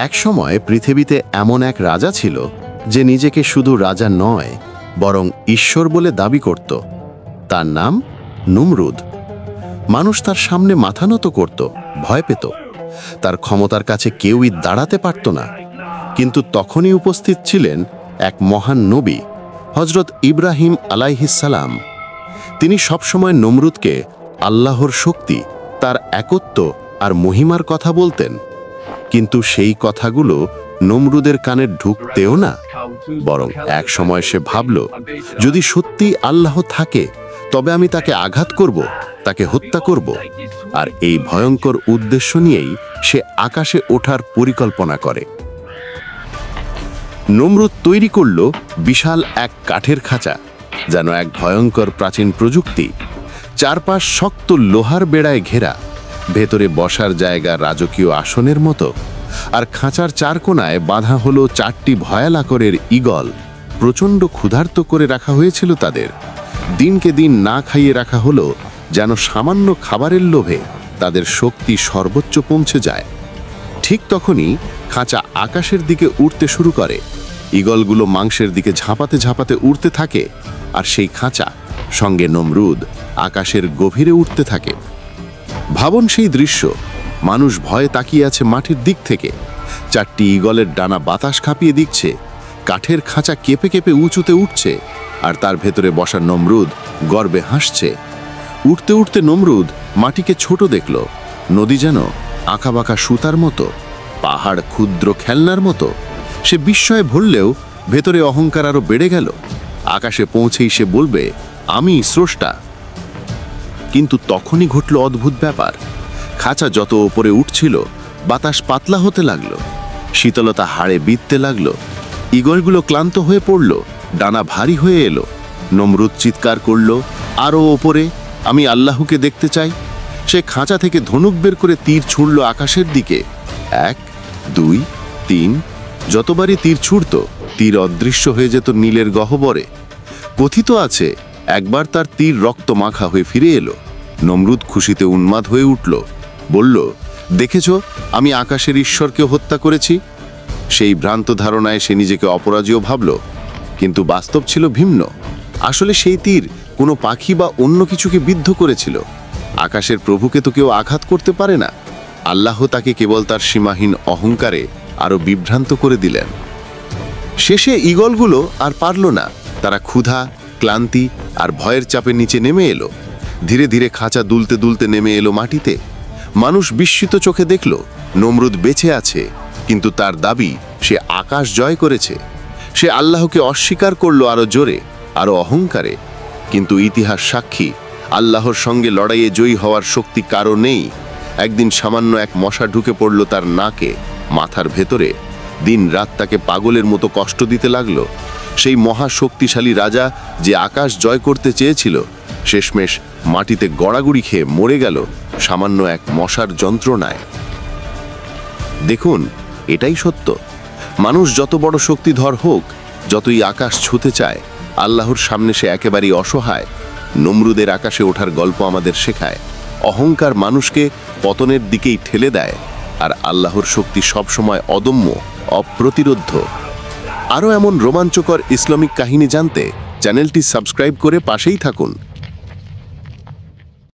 একসময় পৃথিবীতে এমন এক রাজা ছিল যে নিজেকে শুধু রাজা নয় বরং ঈশ্বর বলে দাবি করত। তার নাম নমরুদ। মানুষ তার সামনে মাথা নত করত, ভয় পেত। তার ক্ষমতার কাছে কেউই দাঁড়াতে পারত না। কিন্তু তখনই উপস্থিত ছিলেন এক মহান নবী, হজরত ইব্রাহিম আলাইহিসসালাম। তিনি সবসময় নমরুদকে আল্লাহর শক্তি, তার একত্ব আর মহিমার কথা বলতেন। কিন্তু সেই কথাগুলো নমরুদের কানে ঢুকতেও না। বরং এক সময় সে ভাবল, যদি সত্যি আল্লাহ থাকে তবে আমি তাকে আঘাত করব, তাকে হত্যা করব। আর এই ভয়ঙ্কর উদ্দেশ্য নিয়েই সে আকাশে ওঠার পরিকল্পনা করে। নমরুদ তৈরি করল বিশাল এক কাঠের খাঁচা, যেন এক ভয়ঙ্কর প্রাচীন প্রযুক্তি। চারপাশ শক্ত লোহার বেড়ায় ঘেরা, ভেতরে বসার জায়গা রাজকীয় আসনের মতো। আর খাঁচার চার কোণায় বাঁধা হলো 4টি ভয়ালাকরের ঈগল। প্রচণ্ড ক্ষুধার্ত করে রাখা হয়েছিল তাদের। দিনকে দিন না খাইয়ে রাখা হলো, যেন সামান্য খাবারের লোভে তাদের শক্তি সর্বোচ্চ পৌঁছে যায়। ঠিক তখনই খাঁচা আকাশের দিকে উড়তে শুরু করে। ঈগলগুলো মাংসের দিকে ঝাঁপাতে ঝাঁপাতে উড়তে থাকে, আর সেই খাঁচা সঙ্গে নমরুদ আকাশের গভীরে উঠতে থাকে। ভাবন সেই দৃশ্য। মানুষ ভয়ে তাকিয়ে আছে মাটির দিক থেকে। 4টি ঈগলের ডানা বাতাস কাঁপিয়ে দিচ্ছে, কাঠের খাঁচা কেঁপে কেঁপে উঁচুতে উঠছে, আর তার ভেতরে বসা নমরুদ গর্বে হাসছে। উঠতে উঠতে নমরুদ মাটিকে ছোট দেখল। নদী যেন আঁকাবাঁকা সুতার মতো, পাহাড় ক্ষুদ্র খেলনার মতো। সে বিস্ময়ে ভরলেও ভেতরে অহংকার আরো বেড়ে গেল। আকাশে পৌঁছেই সে বলবে, আমি স্রষ্টা। কিন্তু তখনই ঘটল অদ্ভুত ব্যাপার। খাঁচা যত ওপরে উঠছিল, বাতাস পাতলা হতে লাগলো, শীতলতা হাড়ে বিঁধতে লাগলো। ঈগলগুলো ক্লান্ত হয়ে পড়ল, ডানা ভারী হয়ে এলো। নমরুদ চিৎকার করল, আরও ওপরে, আমি আল্লাহকে দেখতে চাই। সে খাঁচা থেকে ধনুক বের করে তীর ছুঁড়ল আকাশের দিকে। 1, 2, 3, যতবারই তীর ছুঁড়ত, তীর অদৃশ্য হয়ে যেত নীলের গহ্বরে। কথিত আছে, একবার তার তীর রক্ত মাখা হয়ে ফিরে এলো। নমরুদ খুশিতে উন্মাদ হয়ে উঠল, বলল, দেখেছ, আমি আকাশের ঈশ্বরকে হত্যা করেছি। সেই ভ্রান্ত ধারণায় সে নিজেকে অপরাজেয় ভাবল, কিন্তু বাস্তব ছিল ভিন্ন। আসলে সেই তীর কোনো পাখি বা অন্য কিছুকে বিদ্ধ করেছিল। আকাশের প্রভুকে তো কেউ আঘাত করতে পারে না। আল্লাহ তাকে কেবল তার সীমাহীন অহংকারে আরো বিভ্রান্ত করে দিলেন। শেষে ঈগলগুলো আর পারল না। তারা ক্ষুধা, ক্লান্তি আর ভয়ের চাপে নিচে নেমে এলো। ধীরে ধীরে খাঁচা দুলতে দুলতে নেমে এলো মাটিতে। মানুষ বিস্মিত চোখে দেখল, নমরুদ বেঁচে আছে, কিন্তু তার দাবি সে আকাশ জয় করেছে। সে আল্লাহকে অস্বীকার করল আরো জোরে, আরো অহংকারে। কিন্তু ইতিহাস সাক্ষী, আল্লাহর সঙ্গে লড়াইয়ে জয়ী হওয়ার শক্তি কারো নেই। একদিন সামান্য এক মশা ঢুকে পড়ল তার নাকে, মাথার ভেতরে। দিন রাত তাকে পাগলের মতো কষ্ট দিতে লাগলো। সেই মহা শক্তিশালী রাজা যে আকাশ জয় করতে চেয়েছিল, শেষমেশ মাটিতে গড়াগড়ি খেয়ে মরে গেল সামান্য এক মশার যন্ত্রণায়। দেখুন, এটাই সত্য। মানুষ যত বড় শক্তিধর হোক, যতই আকাশ ছুঁতে চায়, আল্লাহর সামনে সে একেবারেই অসহায়। নমরুদের আকাশে ওঠার গল্প আমাদের শেখায়, অহংকার মানুষকে পতনের দিকেই ঠেলে দেয়, আর আল্লাহর শক্তি সবসময় অদম্য, অপ্রতিরোধ্য। আরও এমন রোমাঞ্চকর ইসলামিক কাহিনী জানতে চ্যানেলটি সাবস্ক্রাইব করে পাশেই থাকুন।